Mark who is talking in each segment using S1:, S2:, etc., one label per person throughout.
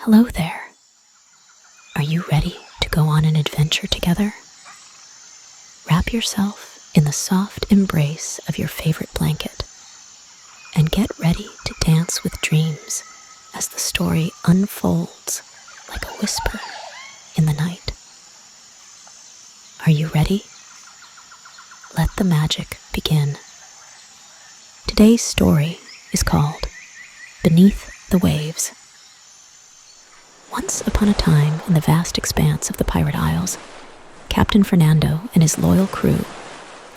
S1: Hello there. Are you ready to go on an adventure together? Wrap yourself in the soft embrace of your favorite blanket and get ready to dance with dreams as the story unfolds like a whisper in the night. Are you ready? Let the magic begin. Today's story is called Beneath the Waves. Once upon a time, in the vast expanse of the Pirate Isles, Captain Fernando and his loyal crew,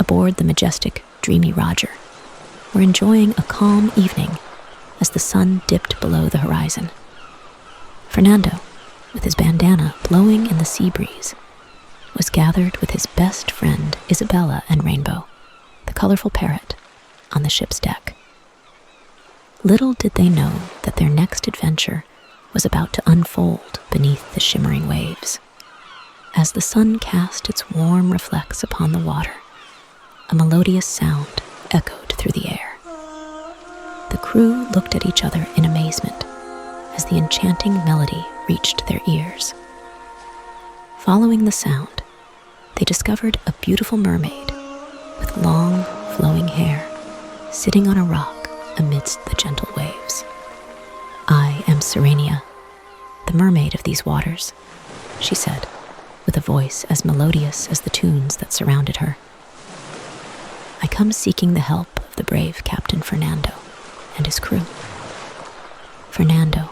S1: aboard the majestic Dreamy Roger, were enjoying a calm evening as the sun dipped below the horizon. Fernando, with his bandana blowing in the sea breeze, was gathered with his best friend Isabella and Rainbow, the colorful parrot, on the ship's deck. Little did they know that their next adventure was about to unfold beneath the shimmering waves. As the sun cast its warm reflex upon the water, a melodious sound echoed through the air. The crew looked at each other in amazement as the enchanting melody reached their ears. Following the sound, they discovered a beautiful mermaid with long, flowing hair sitting on a rock amidst the gentle waves. "I am Serenia, the mermaid of these waters," she said, with a voice as melodious as the tunes that surrounded her. "I come seeking the help of the brave Captain Fernando and his crew." Fernando,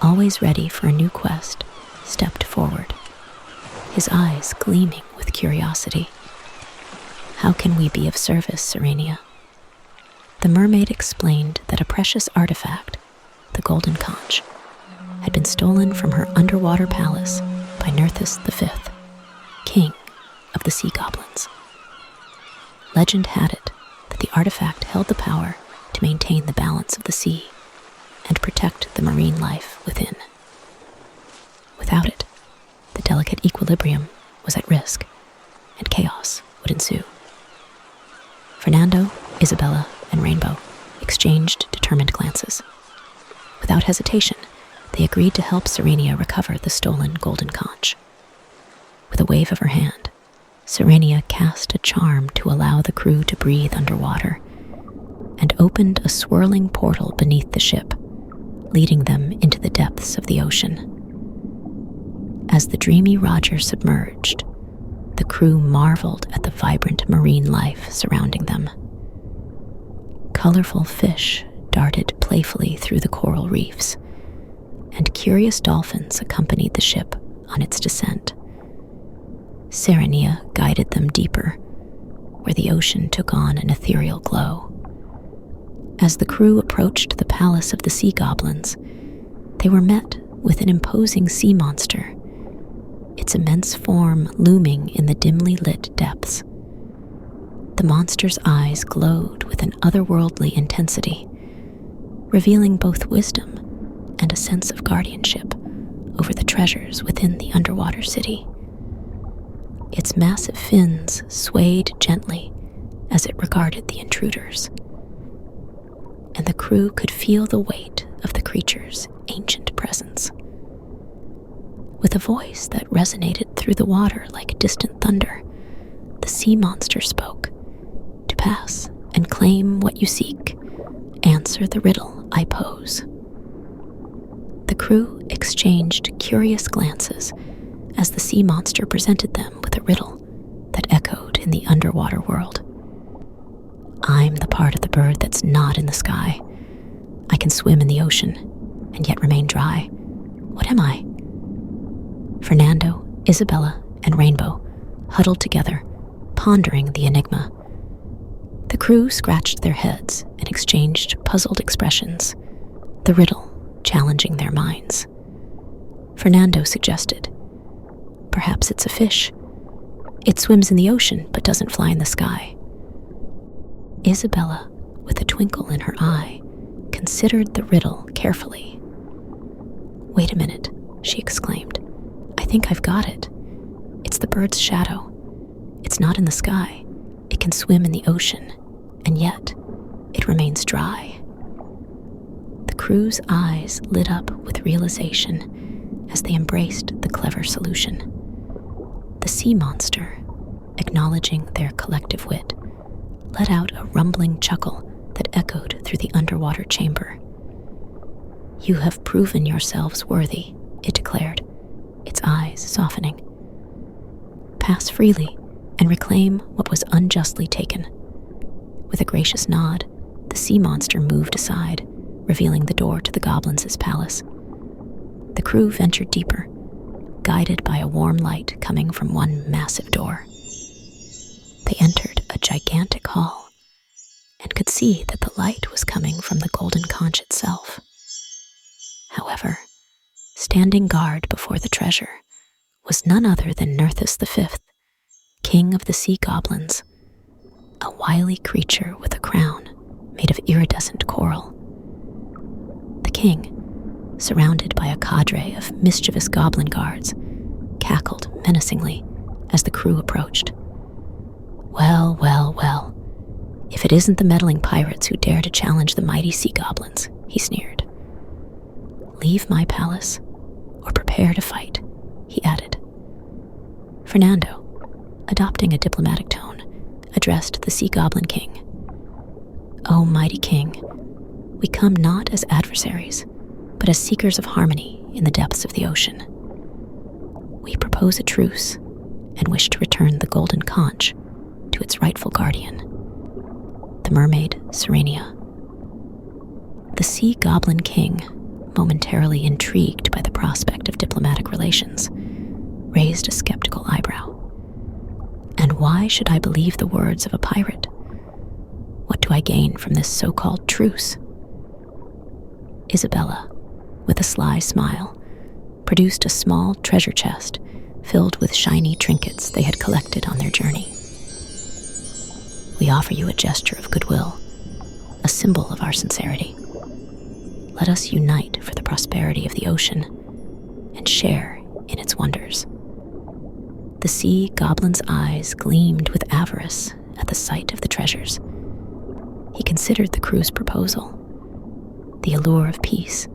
S1: always ready for a new quest, stepped forward, his eyes gleaming with curiosity. "How can we be of service, Serenia?" The mermaid explained that a precious artifact, the golden conch, had been stolen from her underwater palace by Nerthus V, king of the Sea Goblins. Legend had it that the artifact held the power to maintain the balance of the sea and protect the marine life within. Without it, the delicate equilibrium was at risk, and chaos would ensue. Fernando, Isabella, and Rainbow exchanged determined glances. Without hesitation, they agreed to help Serenia recover the stolen golden conch. With a wave of her hand, Serenia cast a charm to allow the crew to breathe underwater and opened a swirling portal beneath the ship, leading them into the depths of the ocean. As the Dreamy Roger submerged, the crew marveled at the vibrant marine life surrounding them. Colorful fish darted playfully through the coral reefs, and curious dolphins accompanied the ship on its descent. Serenia guided them deeper, where the ocean took on an ethereal glow. As the crew approached the palace of the Sea Goblins, they were met with an imposing sea monster, its immense form looming in the dimly lit depths. The monster's eyes glowed with an otherworldly intensity, revealing both wisdom and a sense of guardianship over the treasures within the underwater city. Its massive fins swayed gently as it regarded the intruders, and the crew could feel the weight of the creature's ancient presence. With a voice that resonated through the water like distant thunder, the sea monster spoke. "To pass and claim what you seek, answer the riddle I pose." The crew exchanged curious glances as the sea monster presented them with a riddle that echoed in the underwater world. "I'm the part of the bird that's not in the sky. I can swim in the ocean and yet remain dry. What am I?" Fernando, Isabella, and Rainbow huddled together, pondering the enigma. The crew scratched their heads and exchanged puzzled expressions, the riddle challenging their minds. Fernando suggested, "Perhaps it's a fish. It swims in the ocean but doesn't fly in the sky." Isabella, with a twinkle in her eye, considered the riddle carefully. "Wait a minute," she exclaimed. "I think I've got it. It's the bird's shadow. It's not in the sky. It can swim in the ocean, and yet it remains dry." The crew's eyes lit up with realization as they embraced the clever solution. The sea monster, acknowledging their collective wit, let out a rumbling chuckle that echoed through the underwater chamber. "You have proven yourselves worthy," it declared, its eyes softening. "Pass freely and reclaim what was unjustly taken." With a gracious nod, the sea monster moved aside, revealing the door to the goblins' palace. The crew ventured deeper, guided by a warm light coming from one massive door. They entered a gigantic hall and could see that the light was coming from the golden conch itself. However, standing guard before the treasure was none other than Nerthus V, king of the Sea Goblins, a wily creature with a crown made of iridescent coral. The king, surrounded by a cadre of mischievous goblin guards, cackled menacingly as the crew approached. "Well, well, well, if it isn't the meddling pirates who dare to challenge the mighty sea goblins," he sneered. "Leave my palace, or prepare to fight," he added. Fernando, adopting a diplomatic tone, addressed the Sea Goblin King. "O mighty king, we come not as adversaries, but as seekers of harmony in the depths of the ocean. We propose a truce and wish to return the golden conch to its rightful guardian, the mermaid Serenia." The Sea Goblin King, momentarily intrigued by the prospect of diplomatic relations, raised a skeptical eyebrow. "And why should I believe the words of a pirate? What do I gain from this so-called truce?" Isabella, with a sly smile, produced a small treasure chest filled with shiny trinkets they had collected on their journey. "We offer you a gesture of goodwill, a symbol of our sincerity. Let us unite for the prosperity of the ocean and share in its wonders." The Sea Goblin's eyes gleamed with avarice at the sight of the treasures. He considered the crew's proposal, the allure of peace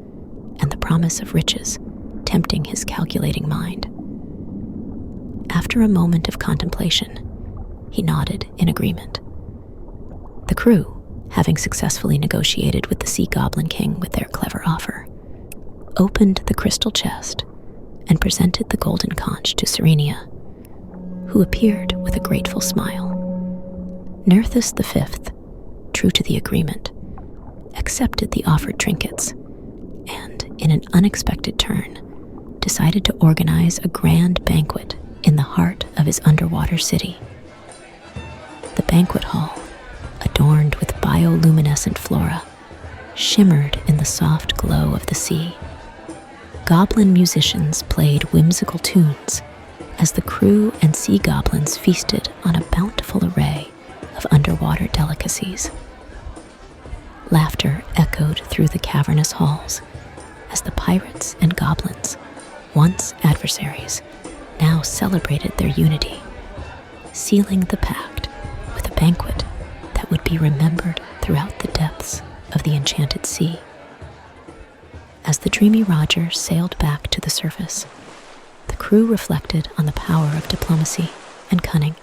S1: and the promise of riches tempting his calculating mind. After a moment of contemplation, he nodded in agreement. The crew, having successfully negotiated with the Sea Goblin King with their clever offer, opened the crystal chest and presented the golden conch to Serenia, who appeared with a grateful smile. Nerthus V, true to the agreement, accepted the offered trinkets and, in an unexpected turn, decided to organize a grand banquet in the heart of his underwater city. The banquet hall, adorned with bioluminescent flora, shimmered in the soft glow of the sea. Goblin musicians played whimsical tunes as the crew and sea goblins feasted on a bountiful array of underwater delicacies. Laughter echoed through the cavernous halls as the pirates and goblins, once adversaries, now celebrated their unity, sealing the pact with a banquet that would be remembered throughout the depths of the enchanted sea. As the Dreamy Roger sailed back to the surface, the crew reflected on the power of diplomacy and cunning,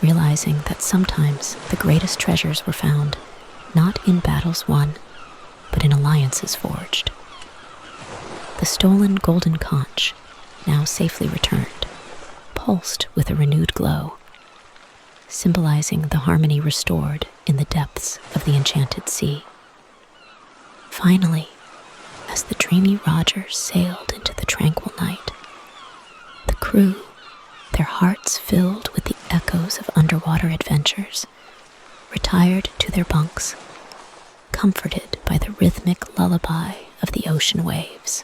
S1: realizing that sometimes the greatest treasures were found not in battles won, but in alliances forged. The stolen golden conch, now safely returned, pulsed with a renewed glow, symbolizing the harmony restored in the depths of the enchanted sea. Finally, as the Dreamy Roger sailed into the tranquil night, the crew, their hearts filled with the echoes of underwater adventures, retired to their bunks, comforted by the rhythmic lullaby of the ocean waves.